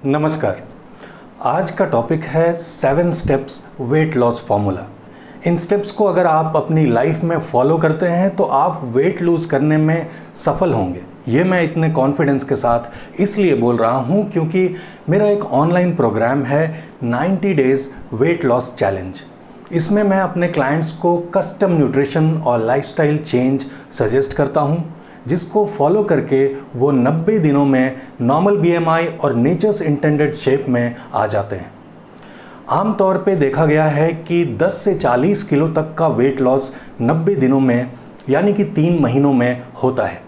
नमस्कार। आज का टॉपिक है 7 स्टेप्स वेट लॉस फॉर्मूला। इन स्टेप्स को अगर आप अपनी लाइफ में फॉलो करते हैं तो आप वेट लूज़ करने में सफल होंगे। ये मैं इतने कॉन्फिडेंस के साथ इसलिए बोल रहा हूँ क्योंकि मेरा एक ऑनलाइन प्रोग्राम है 90 डेज़ वेट लॉस चैलेंज। इसमें मैं अपने क्लाइंट्स को कस्टम न्यूट्रिशन और लाइफस्टाइल चेंज सजेस्ट करता हूँ, जिसको फॉलो करके वो 90 दिनों में नॉर्मल BMI और नेचर्स इंटेंडेड शेप में आ जाते हैं। आमतौर पे देखा गया है कि 10 से 40 किलो तक का वेट लॉस 90 दिनों में यानी कि 3 महीनों में होता है।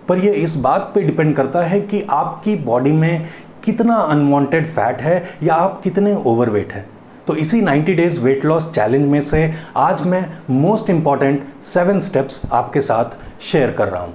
पर यह इस बात पे डिपेंड करता है कि आपकी बॉडी में कितना अनवांटेड फैट है या आप कितने ओवरवेट हैं। तो इसी 90 डेज़ वेट लॉस चैलेंज में से आज मैं मोस्ट इम्पॉर्टेंट 7 स्टेप्स आपके साथ शेयर कर रहा हूँ।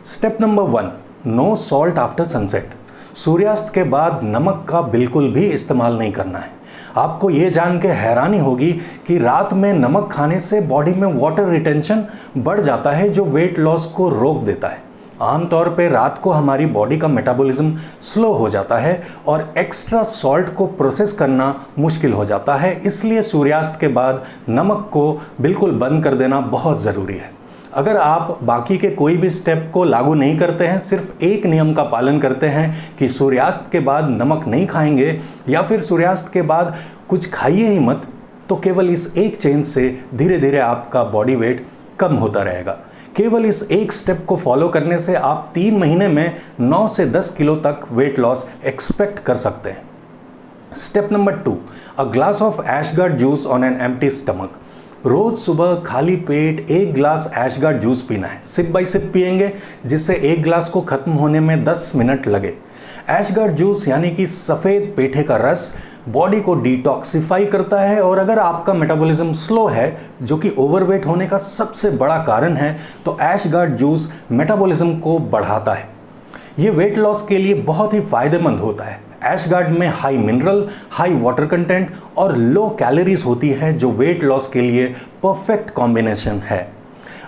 Step number 1, no salt after sunset. सूर्यास्त के बाद नमक का बिल्कुल भी इस्तेमाल नहीं करना है। आपको ये जान के हैरानी होगी कि रात में नमक खाने से बॉडी में वाटर रिटेंशन बढ़ जाता है, जो वेट लॉस को रोक देता है। आमतौर पे रात को हमारी बॉडी का मेटाबॉलिज्म स्लो हो जाता है और एक्स्ट्रा सॉल्ट को प्रोसेस करना मुश्किल हो जाता है। इसलिए सूर्यास्त के बाद नमक को बिल्कुल बंद कर देना बहुत ज़रूरी है। अगर आप बाकी के कोई भी स्टेप को लागू नहीं करते हैं, सिर्फ एक नियम का पालन करते हैं कि सूर्यास्त के बाद नमक नहीं खाएंगे या फिर सूर्यास्त के बाद कुछ खाइए ही मत, तो केवल इस एक चेंज से धीरे धीरे आपका बॉडी वेट कम होता रहेगा। केवल इस एक स्टेप को फॉलो करने से आप 3 महीने में 9 से 10 किलो तक वेट लॉस एक्सपेक्ट कर सकते हैं। Step number 2, a glass of ash gourd juice on an empty stomach. रोज सुबह खाली पेट 1 ग्लास एशगार्ड जूस पीना है। सिप बाय सिप पिएंगे, जिससे 1 ग्लास को खत्म होने में 10 मिनट लगे। एशगार्ड जूस यानी कि सफ़ेद पेठे का रस बॉडी को डिटॉक्सिफाई करता है, और अगर आपका मेटाबॉलिज्म स्लो है, जो कि ओवरवेट होने का सबसे बड़ा कारण है, तो एशगार्ड जूस मेटाबॉलिज्म को बढ़ाता है। ये वेट लॉस के लिए बहुत ही फायदेमंद होता है। एशगार्ड में high mineral, high water content और लो कैलोरीज होती है, जो वेट लॉस के लिए परफेक्ट कॉम्बिनेशन है।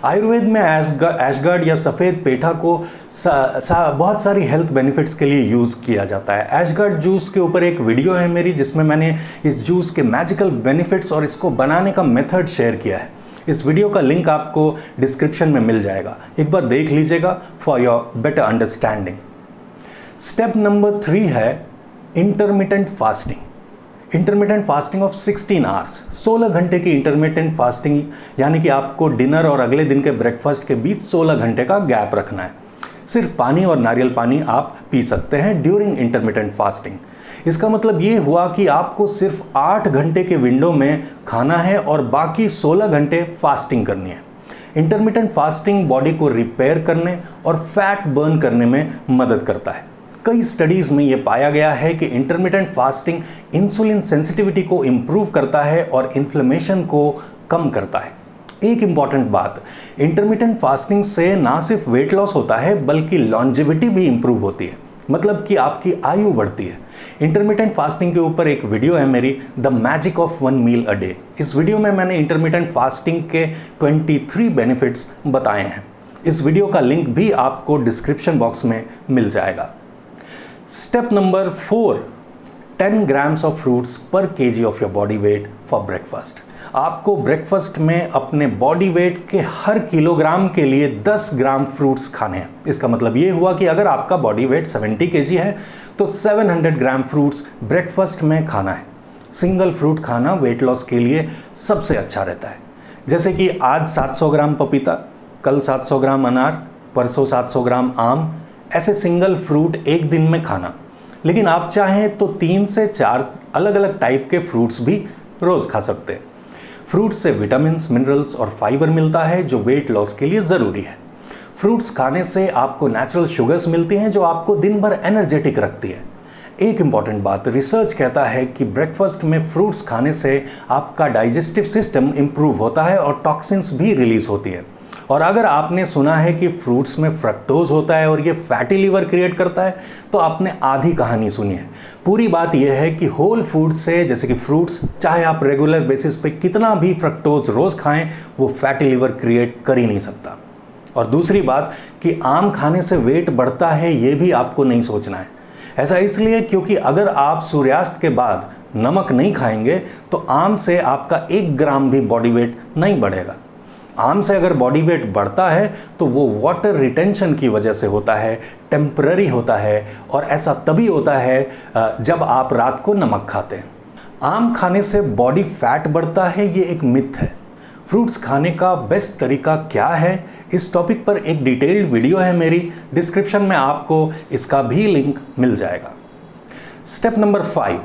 आयुर्वेद में एशगार्ड या सफ़ेद पेठा को बहुत सारी हेल्थ बेनिफिट्स के लिए यूज़ किया जाता है। एशगार्ड जूस के ऊपर एक वीडियो है मेरी, जिसमें मैंने इस जूस के मैजिकल बेनिफिट्स और इसको बनाने का मेथड शेयर किया है। इस वीडियो का लिंक आपको डिस्क्रिप्शन में मिल जाएगा, एक बार देख लीजिएगा for your better understanding. Step number 3 है intermittent fasting. Intermittent fasting of 16 hours, 16 घंटे की इंटरमिटेंट फास्टिंग, यानी कि आपको डिनर और अगले दिन के ब्रेकफास्ट के बीच 16 घंटे का गैप रखना है। सिर्फ पानी और नारियल पानी आप पी सकते हैं ड्यूरिंग इंटरमिटेंट फास्टिंग। इसका मतलब ये हुआ कि आपको सिर्फ 8 घंटे के विंडो में खाना है और बाकी 16 घंटे फास्टिंग करनी है। इंटरमिटेंट फास्टिंग बॉडी को रिपेयर करने और फैट बर्न करने में मदद करता है। कई स्टडीज़ में ये पाया गया है कि इंटरमिटेंट फास्टिंग इंसुलिन सेंसिटिविटी को इम्प्रूव करता है और इन्फ्लेमेशन को कम करता है। एक इम्पॉर्टेंट बात, इंटरमिटेंट फास्टिंग से ना सिर्फ वेट लॉस होता है बल्कि लॉन्जेविटी भी इम्प्रूव होती है, मतलब कि आपकी आयु बढ़ती है। इंटरमिटेंट फास्टिंग के ऊपर एक वीडियो है मेरी, the magic of 1 meal a day. इस वीडियो में मैंने इंटरमिटेंट फास्टिंग के 23 बेनिफिट्स बताए हैं। इस वीडियो का लिंक भी आपको डिस्क्रिप्शन बॉक्स में मिल जाएगा। Step number 4, 10 grams of fruits पर kg of your body weight for breakfast. आपको ब्रेकफास्ट में अपने बॉडी वेट के हर किलोग्राम के लिए 10 ग्राम फ्रूट्स खाने हैं। इसका मतलब ये हुआ कि अगर आपका बॉडी वेट 70 kg है तो 700 ग्राम फ्रूट्स ब्रेकफास्ट में खाना है। सिंगल फ्रूट खाना वेट लॉस के लिए सबसे अच्छा रहता है। जैसे कि आज 700 ग्राम पपीता, कल 700 ग्राम अनार, परसों 700 ग्राम आम, ऐसे सिंगल फ्रूट एक दिन में खाना। लेकिन आप चाहें तो 3 से 4 अलग अलग टाइप के फ्रूट्स भी रोज़ खा सकते हैं। फ्रूट्स से विटामिन्स, मिनरल्स और फाइबर मिलता है, जो वेट लॉस के लिए ज़रूरी है। फ्रूट्स खाने से आपको नेचुरल शुगर्स मिलती हैं, जो आपको दिन भर एनर्जेटिक रखती है। एक इम्पॉर्टेंट बात, रिसर्च कहता है कि ब्रेकफास्ट में फ्रूट्स खाने से आपका डाइजेस्टिव सिस्टम इम्प्रूव होता है और टॉक्सिन्स भी रिलीज होती है। और अगर आपने सुना है कि फ्रूट्स में फ्रक्टोज होता है और ये फैटी लीवर क्रिएट करता है, तो आपने आधी कहानी सुनी है। पूरी बात यह है कि होल फूड से, जैसे कि फ्रूट्स, चाहे आप रेगुलर बेसिस पे कितना भी फ्रक्टोज रोज़ खाएं, वो फैटी लीवर क्रिएट कर ही नहीं सकता। और दूसरी बात कि आम खाने से वेट बढ़ता है, ये भी आपको नहीं सोचना है। ऐसा इसलिए क्योंकि अगर आप सूर्यास्त के बाद नमक नहीं खाएंगे तो आम से आपका 1 ग्राम भी बॉडी वेट नहीं बढ़ेगा। आम से अगर बॉडी वेट बढ़ता है तो वो वाटर रिटेंशन की वजह से होता है, टेम्पररी होता है, और ऐसा तभी होता है जब आप रात को नमक खाते हैं। आम खाने से बॉडी फैट बढ़ता है, ये एक मिथ है। फ्रूट्स खाने का बेस्ट तरीका क्या है, इस टॉपिक पर एक डिटेल्ड वीडियो है मेरी, डिस्क्रिप्शन में आपको इसका भी लिंक मिल जाएगा। Step number 5,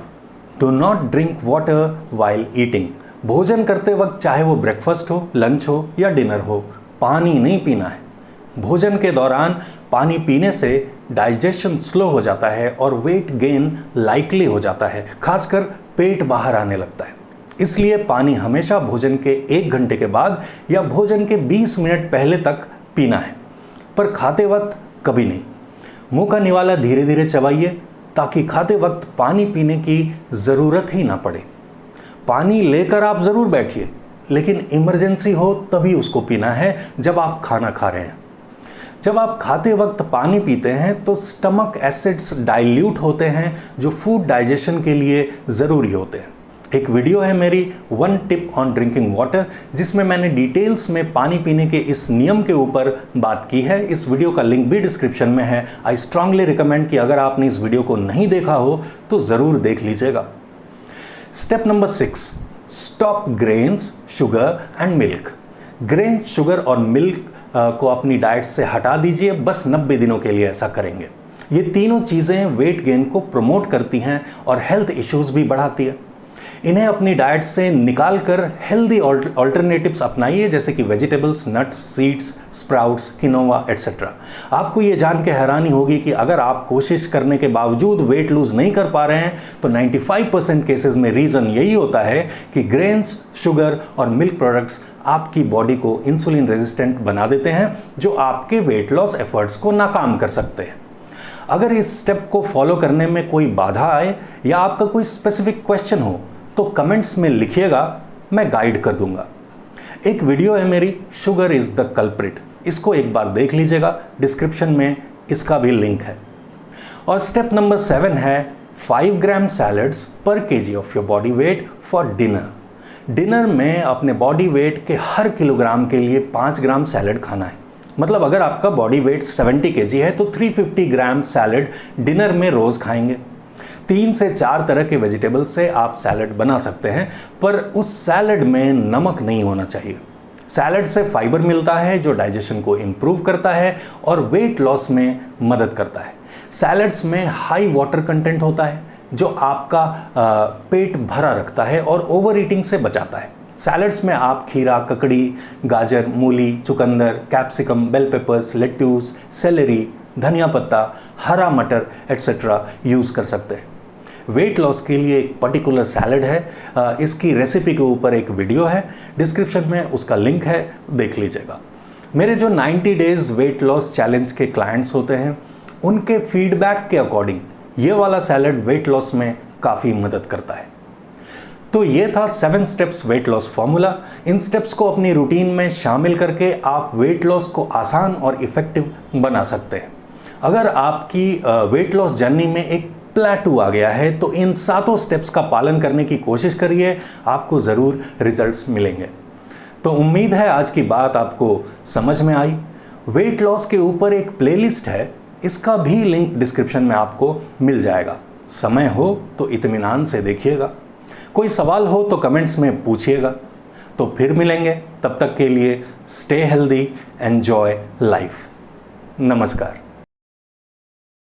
do not drink water while eating. भोजन करते वक्त, चाहे वो ब्रेकफास्ट हो, लंच हो या डिनर हो, पानी नहीं पीना है। भोजन के दौरान पानी पीने से डाइजेशन स्लो हो जाता है और वेट गेन लाइकली हो जाता है, खासकर पेट बाहर आने लगता है। इसलिए पानी हमेशा भोजन के 1 घंटे के बाद या भोजन के 20 मिनट पहले तक पीना है, पर खाते वक्त कभी नहीं। मुंह का निवाला धीरे धीरे चबाइए ताकि खाते वक्त पानी पीने की ज़रूरत ही ना पड़े। पानी लेकर आप ज़रूर बैठिए, लेकिन इमरजेंसी हो तभी उसको पीना है, जब आप खाना खा रहे हैं। जब आप खाते वक्त पानी पीते हैं तो स्टमक एसिड्स डाइल्यूट होते हैं जो फूड डाइजेशन के लिए ज़रूरी होते हैं। एक वीडियो है मेरी 1 टिप ऑन ड्रिंकिंग वाटर, जिसमें मैंने डिटेल्स में पानी पीने के इस नियम के ऊपर बात की है। इस वीडियो का लिंक भी डिस्क्रिप्शन में है। आई स्ट्रांगली रिकमेंड कि अगर आपने इस वीडियो को नहीं देखा हो तो ज़रूर देख लीजिएगा। Step number 6, stop grains, sugar and milk. Grain, sugar और मिल्क को अपनी डाइट से हटा दीजिए। बस 90 दिनों के लिए ऐसा करेंगे। ये तीनों चीज़ें वेट गेन को प्रमोट करती हैं और हेल्थ इश्यूज भी बढ़ाती है। इन्हें अपनी डाइट से निकाल कर हेल्दी ऑल्टरनेटिव्स अपनाइए, जैसे कि vegetables, nuts, seeds, sprouts, quinoa etcetera. आपको ये जान के हैरानी होगी कि अगर आप कोशिश करने के बावजूद वेट लूज नहीं कर पा रहे हैं तो 95% केसेस में रीज़न यही होता है कि ग्रेन्स, शुगर और मिल्क प्रोडक्ट्स आपकी बॉडी को इंसुलिन रेजिस्टेंट बना देते हैं, जो आपके वेट लॉस एफर्ट्स को नाकाम कर सकते हैं। अगर इस स्टेप को फॉलो करने में कोई बाधा आए या आपका कोई स्पेसिफिक क्वेश्चन हो तो कमेंट्स में लिखिएगा, मैं गाइड कर दूंगा। एक वीडियो है मेरी, शुगर इज द कल्प्रिट, इसको एक बार देख लीजिएगा, डिस्क्रिप्शन में इसका भी लिंक है। और स्टेप नंबर 7 है 5 ग्राम सैलड्स पर KG of your body weight for dinner. Dinner में अपने बॉडी वेट के हर किलोग्राम के लिए 5 ग्राम सैलड खाना है। मतलब अगर आपका बॉडी वेट 70 केजी है तो 350 ग्राम सैलड डिनर में रोज़ खाएंगे। 3 से 4 तरह के वेजिटेबल से आप सैलड बना सकते हैं, पर उस सैलड में नमक नहीं होना चाहिए। सैलड से फाइबर मिलता है जो डाइजेशन को इम्प्रूव करता है और वेट लॉस में मदद करता है। सैलड्स में हाई वाटर कंटेंट होता है जो आपका पेट भरा रखता है और ओवर ईटिंग से बचाता है। सैलड्स में आप खीरा, ककड़ी, गाजर, मूली, चुकंदर, capsicum, bell peppers, lettuce, celery, धनिया पत्ता, हरा मटर एट्सेट्रा यूज़ कर सकते हैं। वेट लॉस के लिए एक पर्टिकुलर सैलड है, इसकी रेसिपी के ऊपर एक वीडियो है, डिस्क्रिप्शन में उसका लिंक है, देख लीजिएगा। मेरे जो 90 डेज़ वेट लॉस चैलेंज के क्लाइंट्स होते हैं, उनके फीडबैक के अकॉर्डिंग ये वाला सैलड वेट लॉस में काफ़ी मदद करता है। तो ये था 7 स्टेप्स वेट लॉस फॉर्मूला। इन स्टेप्स को अपनी रूटीन में शामिल करके आप वेट लॉस को आसान और इफ़ेक्टिव बना सकते हैं। अगर आपकी वेट लॉस जर्नी में एक प्लेटू आ गया है तो इन 7 स्टेप्स का पालन करने की कोशिश करिए, आपको ज़रूर रिजल्ट्स मिलेंगे। तो उम्मीद है आज की बात आपको समझ में आई। वेट लॉस के ऊपर एक प्लेलिस्ट है, इसका भी लिंक डिस्क्रिप्शन में आपको मिल जाएगा। समय हो तो इत्मीनान से देखिएगा। कोई सवाल हो तो कमेंट्स में पूछिएगा। तो फिर मिलेंगे, तब तक के लिए स्टे हेल्दी, एंजॉय लाइफ। नमस्कार।